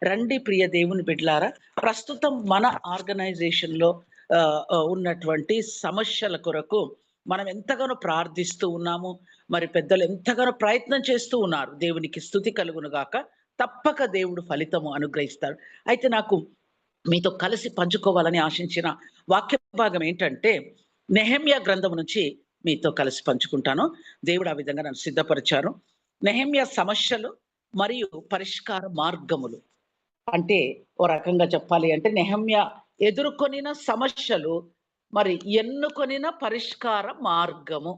రండి ప్రియ దేవుని బిడ్డలారా, ప్రస్తుతం మన ఆర్గనైజేషన్‌లో ఉన్నటువంటి సమస్యల కొరకు మనం ఎంతగానో ప్రార్థిస్తూ ఉన్నాము. మరి పెద్దలు ఎంతగానో ప్రయత్నం చేస్తూ ఉన్నారు. దేవునికి స్తుతి కలుగును గాక. తప్పక దేవుడు ఫలితము అనుగ్రహిస్తాడు. అయితే నాకు మీతో కలిసి పంచుకోవాలని ఆశించిన వాక్య భాగం ఏంటంటే, నెహెమ్యా గ్రంథం నుంచి మీతో కలిసి పంచుకుంటాను. దేవుడు ఆ విధంగా నన్ను సిద్ధపరిచారు. నెహెమ్యా సమస్యలు మరియు పరిష్కార మార్గములు. అంటే ఓ రకంగా చెప్పాలి అంటే నెహెమ్యా ఎదుర్కొనిన సమస్యలు, మరి ఎన్నుకొనిన పరిష్కార మార్గము.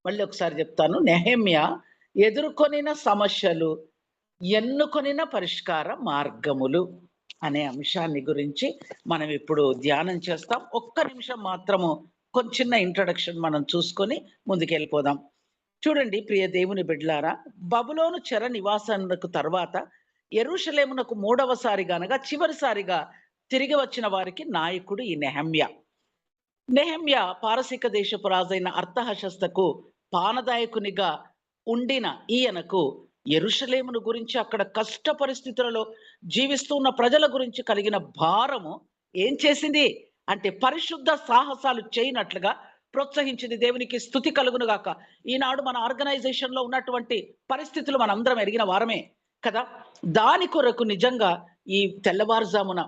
మళ్ళీ ఒకసారి చెప్తాను. నెహెమ్యా ఎదుర్కొనిన సమస్యలు, ఎన్నుకొనిన పరిష్కార మార్గములు అనే అంశాన్ని గురించి మనం ఇప్పుడు ధ్యానం చేస్తాం. ఒక్క నిమిషం మాత్రము చిన్న ఇంట్రడక్షన్ మనం చూసుకొని ముందుకెళ్ళిపోదాం. చూడండి ప్రియ దేవుని బిడ్డలారా, బబులోను చెర నివాసమునకు తర్వాత యెరూషలేమునకు మూడవసారిగా అనగా చివరిసారిగా తిరిగి వచ్చిన వారికి నాయకుడు ఈ నెహెమ్యా. నెహెమ్యా పారసీక దేశపు రాజైన అర్తహషస్తకు పానదాయకునిగా ఉండిన ఈయనకు యెరూషలేమును గురించి, అక్కడ కష్ట పరిస్థితులలో జీవిస్తున్న ప్రజల గురించి కలిగిన భారము ఏం చేసింది అంటే పరిశుద్ధ సాహసాలు చేయనట్లుగా ప్రోత్సహించింది. దేవునికి స్తుతి కలుగును గాక. ఈనాడు మన ఆర్గనైజేషన్‌లో ఉన్నటువంటి పరిస్థితులు మనందరం ఎరిగిన వారమే కదా! దాని కొరకు నిజంగా ఈ తెల్లవారుజామున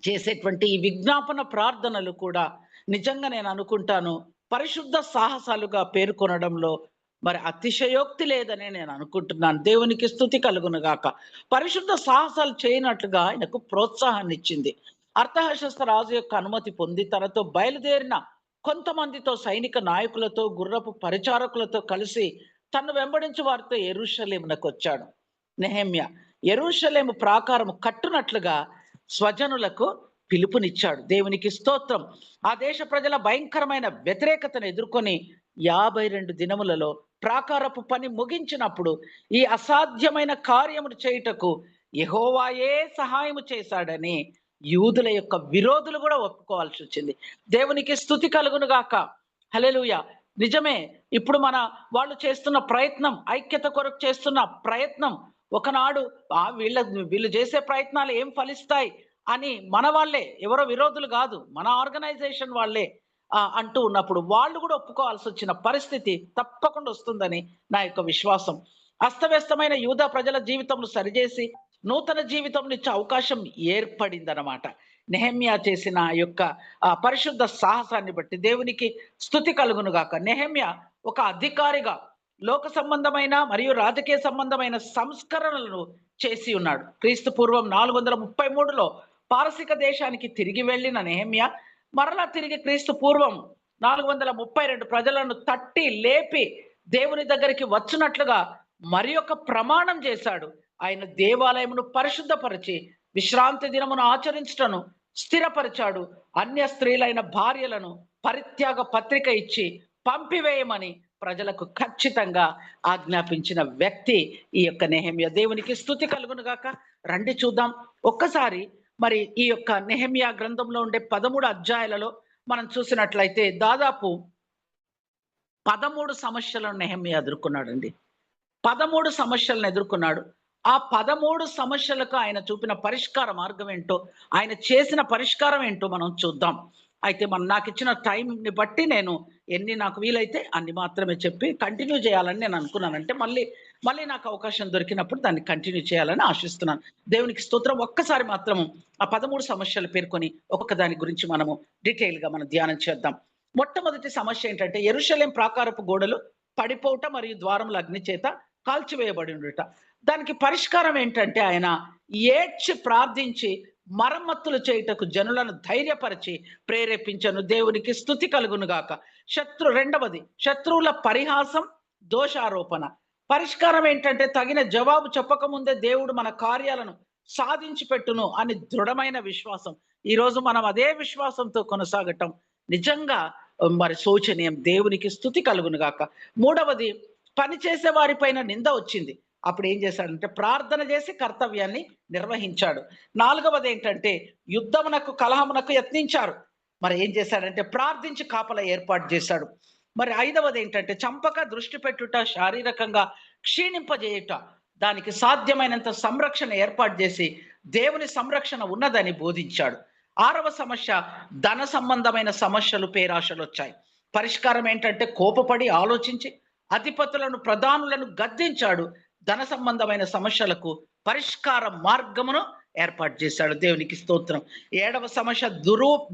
చేసేటువంటి ఈ విజ్ఞాపన ప్రార్థనలు కూడా నిజంగా నేను అనుకుంటాను పరిశుద్ధ సాహసాలుగా పేర్కొనడంలో మరి అతిశయోక్తి లేదని నేను అనుకుంటున్నాను. దేవునికి స్తుతి కలుగును గాక. పరిశుద్ధ సాహసాలు చేయనట్లుగా ఆయనకు ప్రోత్సాహాన్ని ఇచ్చింది. అర్తహషస్త రాజు యొక్క అనుమతి పొంది తనతో బయలుదేరిన కొంతమందితో సైనిక నాయకులతో, గుర్రపు పరిచారకులతో కలిసి తన్ను వెంబడించి వారితో యెరూషలేమునకు వచ్చాడు నెహెమ్యా. యెరూషలేము ప్రాకారము కట్టునట్లుగా స్వజనులకు పిలుపునిచ్చాడు. దేవునికి స్తోత్రం. ఆ దేశ ప్రజల భయంకరమైన వ్యతిరేకతను ఎదుర్కొని 52 దినములలో ప్రాకారపు పని ముగించినప్పుడు ఈ అసాధ్యమైన కార్యమును చేయుటకు యెహోవాయే సహాయము చేశాడని యూదుల యొక్క విరోధులు కూడా ఒప్పుకోవాల్సి వచ్చింది. దేవునికి స్తుతి కలుగును గాక. హల్లెలూయా. నిజమే. ఇప్పుడు వాళ్ళు చేస్తున్న ప్రయత్నం, ఐక్యత కొరకు చేస్తున్న ప్రయత్నం ఒకనాడు వీళ్ళు చేసే ప్రయత్నాలు ఏం ఫలిస్తాయి అని మన వాళ్ళే, ఎవరో విరోధులు కాదు, మన ఆర్గనైజేషన్ వాళ్ళే అంటూ ఉన్నప్పుడు వాళ్ళు కూడా ఒప్పుకోవాల్సి వచ్చిన పరిస్థితి తప్పకుండా వస్తుందని నా యొక్క విశ్వాసం. అస్తవ్యస్తమైన యూదా ప్రజల జీవితంను సరిచేసి నూతన జీవితం ఇచ్చే అవకాశం ఏర్పడిందనమాట. నెహెమ్యా చేసిన యొక్క పరిశుద్ధ సాహసాన్ని బట్టి దేవునికి స్తుతి కలుగును గాక. నెహెమ్యా ఒక అధికారిగా లోక సంబంధమైన మరియు రాజకీయ సంబంధమైన సంస్కరణలను చేసి ఉన్నాడు. క్రీస్తు పూర్వం 433లో పారసీక దేశానికి తిరిగి వెళ్ళిన నెహెమ్యా మరలా తిరిగి క్రీస్తు పూర్వం 432 ప్రజలను తట్టి లేపి దేవుని దగ్గరికి వచ్చినట్లుగా మరి ఒక ప్రమాణం చేశాడు. ఆయన దేవాలయమును పరిశుద్ధపరిచి విశ్రాంతి దినమును ఆచరించటను స్థిరపరిచాడు. అన్య స్త్రీలైన భార్యలను పరిత్యాగ పత్రిక ఇచ్చి పంపివేయమని ప్రజలకు ఖచ్చితంగా ఆజ్ఞాపించిన వ్యక్తి ఈ యొక్క నెహెమ్యా. దేవునికి స్తుతి కలుగును గాక. రండి చూద్దాం ఒక్కసారి. మరి ఈ యొక్క నెహెమ్యా గ్రంథంలో ఉండే 13 అధ్యాయాలలో మనం చూసినట్లయితే దాదాపు 13 సమస్యలను నెహెమ్యా ఎదుర్కొన్నాడండి. 13 సమస్యలను ఎదుర్కొన్నాడు. ఆ 13 సమస్యలకు ఆయన చూపిన పరిష్కార మార్గం ఏంటో, ఆయన చేసిన పరిష్కారం ఏంటో మనం చూద్దాం. అయితే నాకిచ్చిన టైంని బట్టి నేను నాకు వీలైతే అన్ని మాత్రమే చెప్పి కంటిన్యూ చేయాలని నేను అనుకున్నాను. అంటే మళ్ళీ నాకు అవకాశం దొరికినప్పుడు దాన్ని కంటిన్యూ చేయాలని ఆశిస్తున్నాను. దేవునికి స్తోత్రం. ఒక్కసారి మాత్రము ఆ 13 సమస్యలు పేర్కొని ఒక్కొక్క దాని గురించి మనము డీటెయిల్‌గా మనం ధ్యానం చేద్దాం. మొట్టమొదటి సమస్య ఏంటంటే యెరూషలేం ప్రాకారపు గోడలు పడిపోవుట మరియు ద్వారములు అగ్ని చేత కాల్చివేయబడి ఉండుట. దానికి పరిష్కారం ఏంటంటే ఆయన ఏడ్చి ప్రార్థించి మరమ్మత్తులు చేయుటకు జనులను ధైర్యపరిచి ప్రేరేపించను. దేవునికి స్తుతి కలుగును గాక. రెండవది శత్రువుల పరిహాసం, దోషారోపణ. పరిష్కారం ఏంటంటే తగిన జవాబు చెప్పకముందే దేవుడు మన కార్యాలను సాధించి పెట్టును అని దృఢమైన విశ్వాసం. ఈరోజు మనం అదే విశ్వాసంతో కొనసాగటం నిజంగా మరి శోచనీయం. దేవునికి స్తుతి కలుగును గాక. మూడవది పనిచేసే వారిపైన నింద వచ్చింది. అప్పుడు ఏం చేశాడంటే ప్రార్థన చేసి కర్తవ్యాన్ని నిర్వహించాడు. నాలుగవది ఏంటంటే యుద్ధమునకు కలహమునకు యత్నించారు. మరి ఏం చేశాడంటే ప్రార్థించి కాపలా ఏర్పాటు చేశాడు. మరి ఐదవది ఏంటంటే చంపక దృష్టి పెట్టుట, శారీరకంగా క్షీణింపజేయుట. దానికి సాధ్యమైనంత సంరక్షణ ఏర్పాటు చేసి దేవుని సంరక్షణ ఉన్నదని బోధించాడు. 6వ సమస్య, ధన సంబంధమైన సమస్యలు, పేరాశలు వచ్చాయి. పరిష్కారం ఏంటంటే కోపపడి ఆలోచించి అధిపతులను, ప్రధానులను గద్దించాడు. ధన సంబంధమైన సమస్యలకు పరిష్కార మార్గమును ఏర్పాటు చేశాడు. దేవునికి స్తోత్రం. 7వ సమస్య,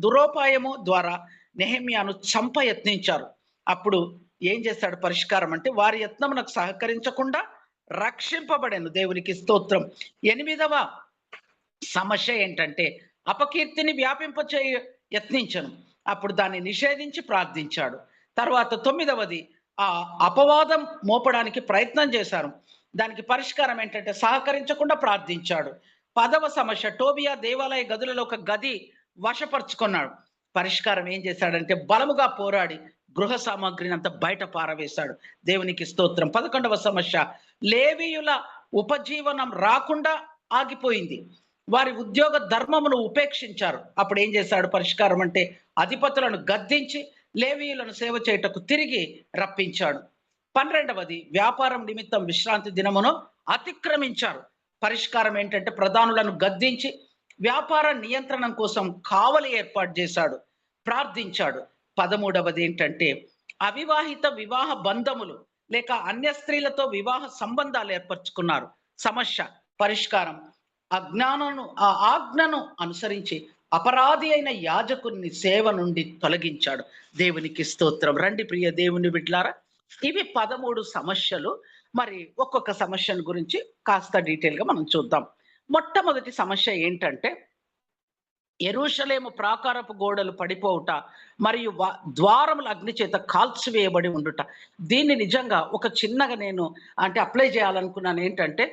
దురోపాయము ద్వారా నెహెమ్యాను చంప యత్నించారు. అప్పుడు ఏం చేశాడు పరిష్కారం అంటే, వారి యత్నమునకు సహకరించకుండా రక్షింపబడెను. దేవునికి స్తోత్రం. 8వ సమస్య ఏంటంటే, అపకీర్తిని వ్యాపింపచేయ యత్నించను. అప్పుడు దాన్ని నిషేధించి ప్రార్థించాడు. తర్వాత 9వది, ఆ అపవాదం మోపడానికి ప్రయత్నం చేశారు. దానికి పరిష్కారం ఏంటంటే సహకరించకుండా ప్రార్థించాడు. 10వ సమస్య, టోబియా దేవాలయ గదులలో ఒక గది వశపరుచుకున్నాడు. పరిష్కారం ఏం చేశాడంటే బలముగా పోరాడి గృహ సామాగ్రిని అంతా బయట పారవేశాడు. దేవునికి స్తోత్రం. 11వ సమస్య, లేవీయుల ఉపజీవనం రాకుండా ఆగిపోయింది. వారి ఉద్యోగ ధర్మమును ఉపేక్షించారు. అప్పుడు ఏం చేశాడు పరిష్కారం అంటే అధిపతులను గద్దించి లేవీయులను సేవ చేయుటకు తిరిగి రప్పించాడు. 12వది, వ్యాపారం నిమిత్తం విశ్రాంతి దినమును అతిక్రమించారు. పరిష్కారం ఏంటంటే ప్రధానులను గద్దించి వ్యాపార నియంత్రణ కోసం కావలి ఏర్పాటు చేశాడు, ప్రార్థించాడు. 13వది ఏంటంటే అవివాహిత వివాహ బంధములు లేక అన్య స్త్రీలతో వివాహ సంబంధాలు ఏర్పరచుకున్నారు. సమస్య పరిష్కారం, ఆ ఆజ్ఞను అనుసరించి అపరాధి అయిన యాజకుని సేవ నుండి తొలగించాడు. దేవునికి స్తోత్రం. రండి ప్రియ దేవుని బిడ్డలారా, ఇవి 13 సమస్యలు. మరి ఒక్కొక్క సమస్యను గురించి కాస్త డీటెయిల్గా మనం చూద్దాం. మొట్టమొదటి సమస్య ఏంటంటే యెరూషలేము ప్రాకారపు గోడలు పడిపోవుట మరియు ద్వారములు అగ్ని చేత కాల్చివేయబడి ఉండుట. దీన్ని నిజంగా ఒక చిన్నగా నేను అప్లై చేయాలనుకున్నాను. ఏంటంటే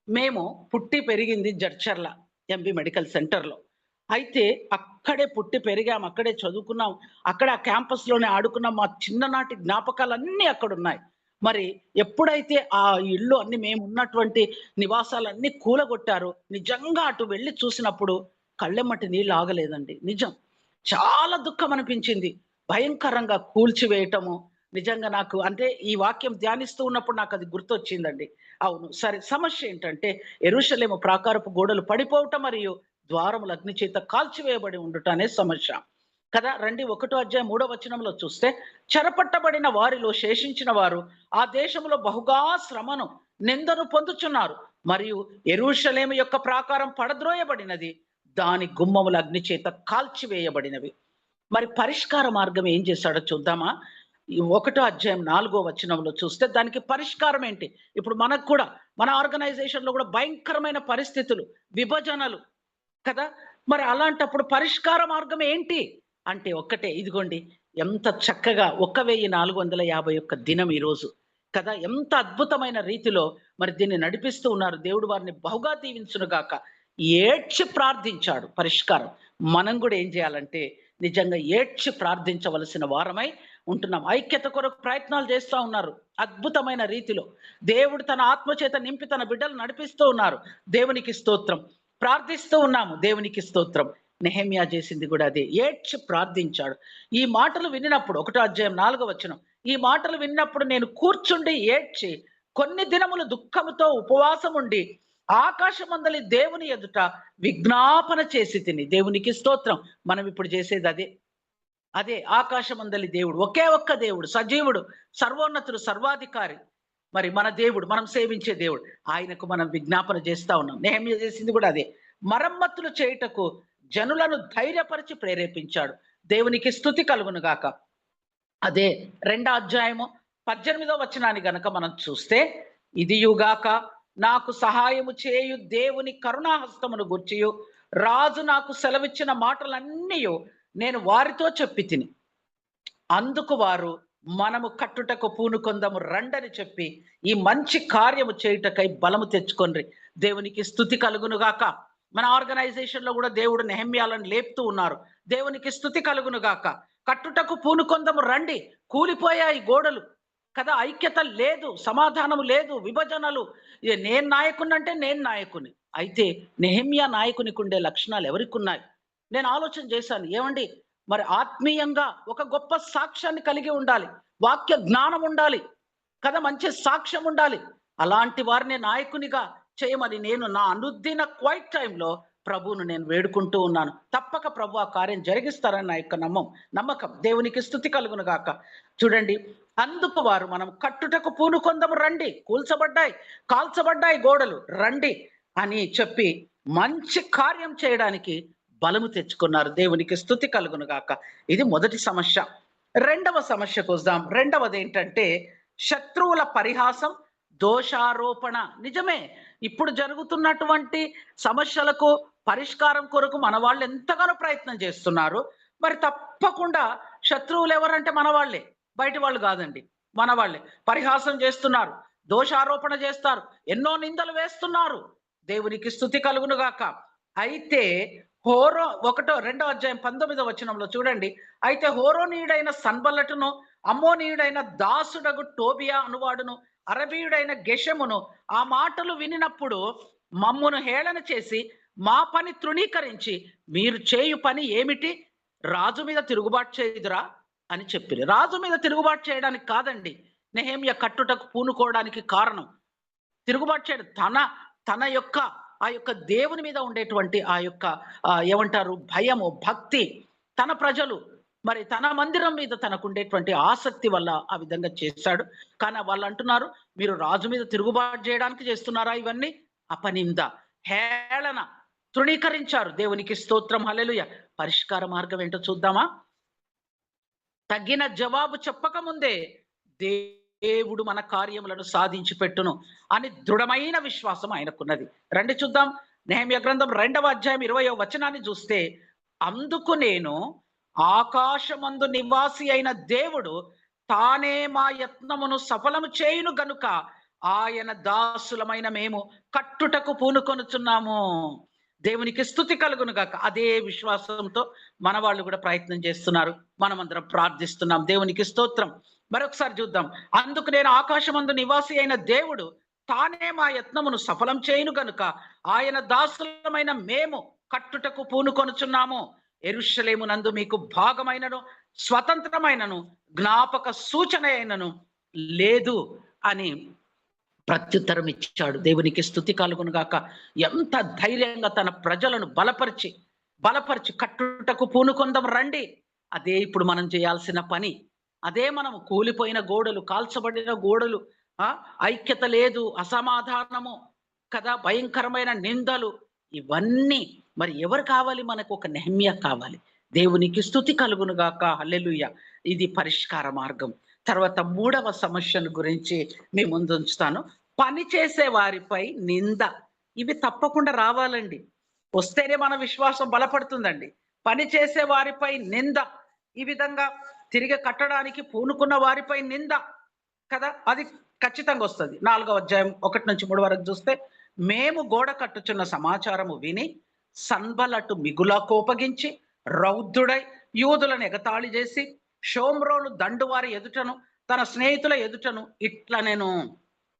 మేము పుట్టి పెరిగింది జడ్చర్ల ఎంబీ మెడికల్ సెంటర్లో. అయితే అక్కడే పుట్టి పెరిగాం, అక్కడే చదువుకున్నాం, అక్కడ ఆ క్యాంపస్లోనే ఆడుకున్నాం. మా చిన్ననాటి జ్ఞాపకాలన్నీ అక్కడ ఉన్నాయి. మరి ఎప్పుడైతే ఆ ఇల్లు అన్ని మేము ఉన్నటువంటి నివాసాలన్నీ కూలగొట్టారో నిజంగా అటు వెళ్ళి చూసినప్పుడు కళ్ళెమ్మటి నీళ్ళు ఆగలేదండి. నిజం, చాలా దుఃఖం అనిపించింది. భయంకరంగా కూల్చివేయటము నిజంగా నాకు ఈ వాక్యం ధ్యానిస్తూ ఉన్నప్పుడు నాకు అది గుర్తొచ్చిందండి. అవును, సరే. సమస్య ఏంటంటే యెరూషలేము ప్రాకారపు గోడలు పడిపోవటం మరియు ద్వారములు అగ్ని చేత కాల్చివేయబడి ఉండుట అనే సమస్య కదా. రండి 1వ అధ్యాయం 3వ వచనంలో చూస్తే, చెరపట్టబడిన వారిలో శేషించిన వారు ఆ దేశంలో బహుగా శ్రమను నిందను పొందుచున్నారు మరియు యెరూషలేము యొక్క ప్రాకారం పడద్రోయబడినది, దాని గుమ్మములు అగ్ని చేత కాల్చివేయబడినవి. మరి పరిష్కార మార్గం ఏం చేశాడో చూద్దామా. 1వ అధ్యాయం 4వ వచనంలో చూస్తే దానికి పరిష్కారం ఏంటి? ఇప్పుడు మనకు కూడా మన ఆర్గనైజేషన్లో కూడా భయంకరమైన పరిస్థితులు, విభజనలు కదా. మరి అలాంటప్పుడు పరిష్కార మార్గం ఏంటి అంటే ఒక్కటే, ఇదిగోండి. ఎంత చక్కగా 1451 దినం ఈరోజు కదా. ఎంత అద్భుతమైన రీతిలో మరి దీన్ని నడిపిస్తూ ఉన్నారు. దేవుడు వారిని బహుగా దీవించునుగాక. ఏడ్చి ప్రార్థించాడు. పరిష్కారం మనం కూడా ఏం చేయాలంటే నిజంగా ఏడ్చి ప్రార్థించవలసిన వారమై ఉంటున్నాం. ఐక్యత కొరకు ప్రయత్నాలు చేస్తూ ఉన్నారు అద్భుతమైన రీతిలో. దేవుడు తన ఆత్మచేత నింపి తన బిడ్డలు నడిపిస్తూ ఉన్నారు. దేవునికి స్తోత్రం. ప్రార్థిస్తూ ఉన్నాము. దేవునికి స్తోత్రం. నెహెమ్యా చేసింది కూడా అదే, ఏడ్చి ప్రార్థించాడు. ఈ మాటలు వినినప్పుడు 1వ అధ్యాయం 4వ వచనం, ఈ మాటలు విన్నప్పుడు నేను కూర్చుండి ఏడ్చి కొన్ని దినములు దుఃఖముతో ఉపవాసం ఉండి ఆకాశమందలి దేవుని ఎదుట విజ్ఞాపన చేసి తిని. దేవునికి స్తోత్రం. మనం ఇప్పుడు చేసేది అదే. అదే ఆకాశమందలి దేవుడు, ఒకే ఒక్క దేవుడు, సజీవుడు, సర్వోన్నతుడు, సర్వాధికారి. మరి మన దేవుడు, మనం సేవించే దేవుడు, ఆయనకు మనం విజ్ఞాపన చేస్తా ఉన్నాం. నెహెమ్యా చేసింది కూడా అదే. మరమ్మతులు చేయుటకు జనులను ధైర్యపరిచి ప్రేరేపించాడు. దేవునికి స్తుతి కలుగును గాక. అదే 2వ అధ్యాయము 18వ వచనాన్ని గనక మనం చూస్తే, ఇదియుగాక నాకు సహాయము చేయు దేవుని కరుణాహస్తమును గూర్చియు రాజు నాకు సెలవిచ్చిన మాటలన్నీ నేను వారితో చెప్పి తిని, అందుకు వారు మనము కట్టుటకు పూనుకొందము రండని చెప్పి ఈ మంచి కార్యము చేయుటకై బలము తెచ్చుకొండ్రి. దేవునికి స్తుతి కలుగునుగాక. మన ఆర్గనైజేషన్లో కూడా దేవుడు నెహెమ్యాలను లేపుతూ ఉన్నారు. దేవునికి స్తుతి కలుగునుగాక. కట్టుటకు పూనుకొందము రండి. కూలిపోయాయి గోడలు కదా. ఐక్యత లేదు, సమాధానం లేదు, విభజనలు. నేను నాయకుని అంటే నేను నాయకుని. అయితే నెహెమ్యా నాయకునికి ఉండే లక్షణాలు ఎవరికి ఉన్నాయి? నేను ఆలోచన చేశాను. ఏమండి, మరి ఆత్మీయంగా ఒక గొప్ప సాక్ష్యాన్ని కలిగి ఉండాలి, వాక్య జ్ఞానం ఉండాలి కదా, మంచి సాక్ష్యం ఉండాలి. అలాంటి వారిని నాయకునిగా చేయమని నేను నా అనుదిన క్వైట్ టైంలో ప్రభువును నేను వేడుకుంటూ ఉన్నాను. తప్పక ప్రభు ఆ కార్యం జరిగిస్తారని నా యొక్క నమ్మకం. దేవునికి స్తుతి కలుగును గాక. చూడండి, అందుకు వారు మనం కట్టుటకు పూనుకొందము రండి, కూల్చబడ్డాయి, కాల్చబడ్డాయి గోడలు రండి అని చెప్పి మంచి కార్యం చేయడానికి బలము తెచ్చుకున్నారు. దేవునికి స్తుతి కలుగును గాక. ఇది మొదటి సమస్య. రెండవ సమస్యకు వద్దాం. రెండవది ఏంటంటే శత్రువుల పరిహాసం, దోషారోపణ. నిజమే, ఇప్పుడు జరుగుతున్నటువంటి సమస్యలకు పరిష్కారం కొరకు మన వాళ్ళు ఎంతగానో ప్రయత్నం చేస్తున్నారు. మరి తప్పకుండా శత్రువులు ఎవరంటే మన వాళ్ళే, బయటి వాళ్ళు కాదండి, మన వాళ్ళే. పరిహాసం చేస్తున్నారు, దోషారోపణ చేస్తారు, ఎన్నో నిందలు వేస్తున్నారు. దేవునికి స్తుతి కలుగును గాక. అయితే హోరో రెండో అధ్యాయం 19వ వచనంలో చూడండి. అయితే హోరోనీయుడైన సన్బల్లటును, అమ్మోనీయుడైన దాసుడగు టోబియా అనువాడును, అరబీయుడైన గెషమును ఆ మాటలు వినినప్పుడు మమ్మును హేళన చేసి మా పని తృణీకరించి, మీరు చేయు పని ఏమిటి? రాజు మీద తిరుగుబాటు చేయుదురా అని చెప్పిరి. రాజు మీద తిరుగుబాటు చేయడానికి కాదండి నెహెమ్యా కట్టుటకు పూనుకోవడానికి కారణం. తిరుగుబాటు చేయడం తన యొక్క ఆ యొక్క దేవుని మీద ఉండేటువంటి ఆ యొక్క ఏమంటారు, భయము, భక్తి, తన ప్రజలు మరి తన మందిరం మీద తనకుండేటువంటి ఆసక్తి వల్ల ఆ విధంగా చేశాడు. కానీ వాళ్ళు అంటున్నారు, మీరు రాజు మీద తిరుగుబాటు చేయడానికి చేస్తున్నారా ఇవన్నీ? అపనింద, హేళన, తృణీకరించారు. దేవునికి స్తోత్రం, హల్లెలూయా. పరిష్కార మార్గం ఏంటో చూద్దామా? తగిన జవాబు చెప్పక ముందే దేవుడు మన కార్యములను సాధించి పెట్టును అని దృఢమైన విశ్వాసం ఆయనకున్నది. రండి చూద్దాం. నెహెమ్యా గ్రంథం 2వ అధ్యాయం 20వ వచనాన్ని చూస్తే, అందుకు నేను ఆకాశమందు నివాసి అయిన దేవుడు తానే మా యత్నమును సఫలము చేయును గనుక ఆయన దాసులమైన మేము కట్టుటకు పూనుకొనుచున్నాము. దేవునికి స్తుతి కలుగును గాక. అదే విశ్వాసంతో మన వాళ్ళు కూడా ప్రయత్నం చేస్తున్నారు. మనమందరం ప్రార్థిస్తున్నాం. దేవునికి స్తోత్రం. మరొకసారి చూద్దాం. అందుకు నేను ఆకాశమందు నివాసి అయిన దేవుడు తానే మా యత్నమును సఫలం చేయును గనుక ఆయన దాసులమైన మేము కట్టుటకు పూనుకొనుచున్నాము. యెరూషలేమునందు మీకు భాగమైనను స్వతంత్రమైనను జ్ఞాపక సూచన అయినను లేదు అని ప్రత్యుత్తరం ఇచ్చాడు. దేవునికి స్తుతి కలుగును గాక. ఎంత ధైర్యంగా తన ప్రజలను బలపరిచి కట్టుటకు పూనుకొందం రండి. అదే ఇప్పుడు మనం చేయాల్సిన పని. అదే మనం కూలిపోయిన గోడలు, కాల్చబడిన గోడలు, ఐక్యత లేదు, అసమాధానము కదా, భయంకరమైన నిందలు, ఇవన్నీ మరి ఎవరు కావాలి? మనకు ఒక నెహెమ్యా కావాలి. దేవునికి స్తుతి కలుగును గాక. హల్లెలూయా. ఇది పరిష్కార మార్గం. తర్వాత మూడవ సమస్యను గురించి మీ ముందు ఉంచుతాను. పని చేసే వారిపై నింద. ఇవి తప్పకుండా రావాలండి. వస్తేనే మన విశ్వాసం బలపడుతుందండి. పని చేసే వారిపై నింద, ఈ విధంగా తిరిగి కట్టడానికి పూనుకున్న వారిపై నింద కదా, అది ఖచ్చితంగా వస్తుంది. 4వ అధ్యాయం 1-3 వరకు చూస్తే, మేము గోడ కట్టుచున్న సమాచారము విని సన్బల్లటు మిగుల కోపగించి రౌద్రుడై యూదులను ఎగతాళి చేసి షోమ్రోను దండువారి ఎదుటను తన స్నేహితుల ఎదుటను ఇట్లా, నేను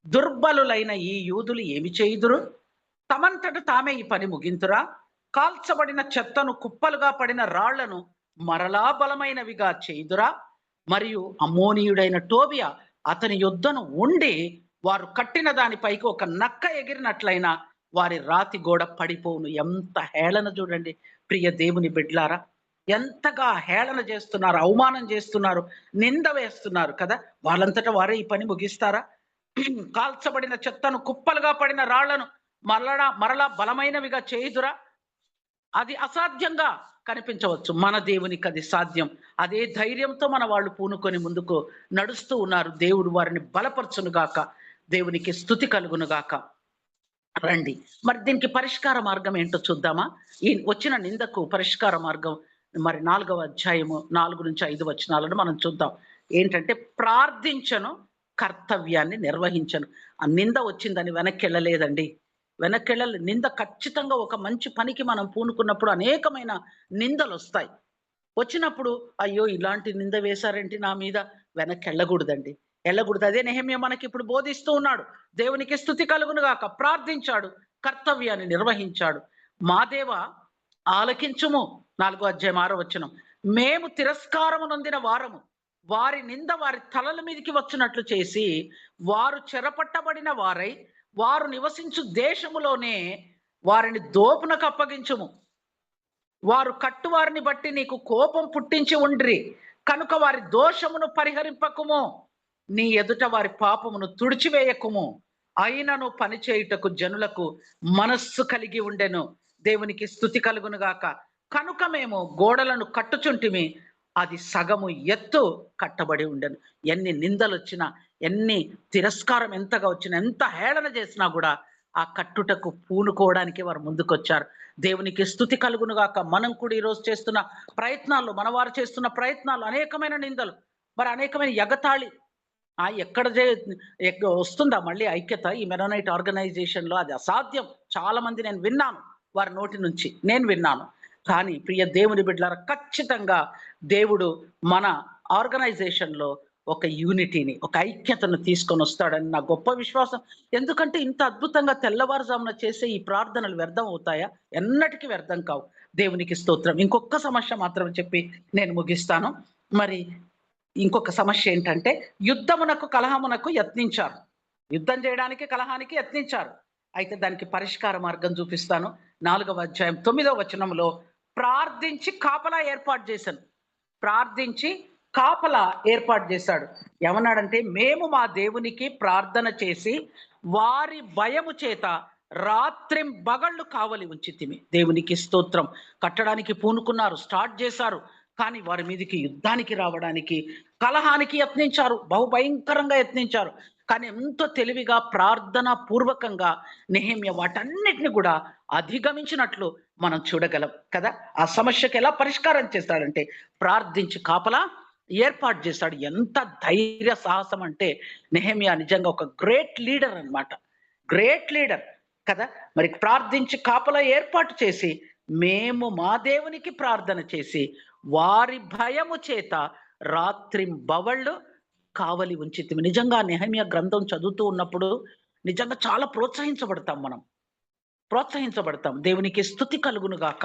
దుర్బలులైన ఈ యూదులు ఏమి చేయుదురు? తమంతట తామే ఈ పని ముగింతురా? కాల్చబడిన చెత్తను, కుప్పలుగా పడిన రాళ్లను మరలా బలమైనవిగా చేయుదురా? మరియు అమ్మోనీయుడైన టోబియా అతని యుద్ధను ఉండి వారు కట్టిన దానిపైకి ఒక నక్క ఎగిరినట్లయినా వారి రాతి గోడ పడిపోవును. ఎంత హేళన చూడండి ప్రియ దేవుని బిడ్లారా. ఎంతగా హేళన చేస్తున్నారు, అవమానం చేస్తున్నారు, నింద వేస్తున్నారు కదా. వాళ్ళంతటా వారే ఈ పని ముగిస్తారా? కాల్చబడిన చెత్తను, కుప్పలుగా పడిన రాళ్లను మరలా బలమైనవిగా చేయుదురా? అది అసాధ్యంగా కనిపించవచ్చు, మన దేవునికి అది సాధ్యం. అదే ధైర్యంతో మన వాళ్ళు పూనుకొని ముందుకు నడుస్తూ ఉన్నారు. దేవుడు వారిని బలపరచును గాక. దేవునికి స్తుతి కలుగును గాక. రండి మరి దీనికి పరిష్కార మార్గం ఏంటో చూద్దామా? ఈ వచ్చిన నిందకు పరిష్కార మార్గం మరి 4వ అధ్యాయము 4-5 వచనాలను మనం చూద్దాం. ఏంటంటే, ప్రార్థించను, కర్తవ్యాన్ని నిర్వహించను. ఆ నింద వచ్చిందని వెనక్కి వెళ్ళలేదండి. నింద ఖచ్చితంగా ఒక మంచి పనికి మనం పూనుకున్నప్పుడు అనేకమైన నిందలు వస్తాయి. వచ్చినప్పుడు అయ్యో ఇలాంటి నింద వేశారేంటి నా మీద, వెనక్కి వెళ్ళకూడదండి, వెళ్ళకూడదు. అదే నెహెమ్యా మనకి ఇప్పుడు బోధిస్తూ ఉన్నాడు. దేవునికి స్తుతి కలుగును గాక. ప్రార్థించాడు, కర్తవ్యాన్ని నిర్వహించాడు. మా దేవ ఆలకించుము. 4వ అధ్యాయం 6వ వచనం, మేము తిరస్కారము నొందిన వారము, వారి నింద వారి తలల మీదికి వచ్చినట్లు చేసి, వారు చెరపట్టబడిన వారై, వారు నివసించు దేశములోనే వారిని దోపునకు అప్పగించుము. వారు కట్టువారిని బట్టి నీకు కోపం పుట్టించి ఉండ్రి. కనుక వారి దోషమును పరిహరింపకుము. నీ ఎదుట వారి పాపమును తుడిచివేయకుము. అయినను పని చేయుటకు జనులకు మనస్సు కలిగి ఉండెను. దేవునికి స్తుతి కలుగును గాక. కనుక మేము గోడలను కట్టుచుంటిమి. అది సగము ఎత్తు కట్టబడి ఉండెను. ఎన్ని నిందలొచ్చినా, ఎన్ని తిరస్కారం ఎంతగా వచ్చినా, ఎంత హేళన చేసినా గూడా ఆ కట్టుటకు పూనుకోవడానికి వారు ముందుకొచ్చారు. దేవునికి స్తుతి కలుగును గాక. మనం కూడా ఈరోజు చేస్తున్న ప్రయత్నాల్లో, మనవారు చేస్తున్న ప్రయత్నాలు అనేకమైన నిందలు, మరి అనేకమైన ఎగతాళి. ఎక్కడ వస్తుందా మళ్ళీ ఐక్యత ఈ మెనోనైట్ ఆర్గనైజేషన్‌లో? అది అసాధ్యం. చాలా మంది నేను విన్నాను. వారి నోటి నుంచి నేను విన్నాను. కానీ ప్రియ దేవుని బిడ్డలారా, ఖచ్చితంగా దేవుడు మన ఆర్గనైజేషన్‌లో ఒక యూనిటీని, ఒక ఐక్యతను తీసుకొనొస్తాడని నా గొప్ప విశ్వాసం. ఎందుకంటే ఇంత అద్భుతంగా తెల్లవారుజామున చేసే ఈ ప్రార్థనలు వ్యర్థం అవుతాయా? ఎన్నటికి వ్యర్థం కావు. దేవునికి స్తోత్రం. ఇంకొక్క సమస్య మాత్రం చెప్పి నేను ముగిస్తాను. మరి ఇంకొక సమస్య ఏంటంటే, యుద్ధమునకు, కలహమునకు యత్నించారు. యుద్ధం చేయడానికి, కలహానికి యత్నించారు. అయితే దానికి పరిష్కార మార్గం చూపిస్తాను. 4వ అధ్యాయం 9వ వచనంలో ప్రార్థించి కాపలా ఏర్పాటు చేశాను. ప్రార్థించి కాపలా ఏర్పాటు చేశాడు. ఏమన్నాడంటే, మేము మా దేవునికి ప్రార్థన చేసి వారి భయము చేత రాత్రింబగళ్ళు కావలి ఉంచితిమి. దేవునికి స్తోత్రం. కట్టడానికి పూనుకున్నారు, స్టార్ట్ చేశారు. కానీ వారి మీదకి యుద్ధానికి రావడానికి, కలహానికి యత్నించారు. బహుభయంకరంగా యత్నించారు. కానీ ఎంతో తెలివిగా ప్రార్థనా పూర్వకంగా నెహెమ్యా వాటన్నిటిని కూడా అధిగమించినట్లు మనం చూడగలం కదా. ఆ సమస్యకి ఎలా పరిష్కారం చేస్తాడంటే, ప్రార్థించి కాపలా ఏర్పాటు చేశాడు. ఎంత ధైర్య సాహసం అంటే, నెహెమ్యా నిజంగా ఒక గ్రేట్ లీడర్ అన్నమాట. గ్రేట్ లీడర్ కదా. మరి ప్రార్థించి కాపలా ఏర్పాటు చేసి, మేము మా దేవునికి ప్రార్థన చేసి వారి భయము చేత రాత్రింబవళ్ళు కావలి ఉంచితిమి. నిజంగా నెహెమ్యా గ్రంథం చదువుతూ ఉన్నప్పుడు నిజంగా చాలా ప్రోత్సహించబడతాం మనం. ప్రోత్సహించబడతాం. దేవునికి స్తుతి కలుగును గాక.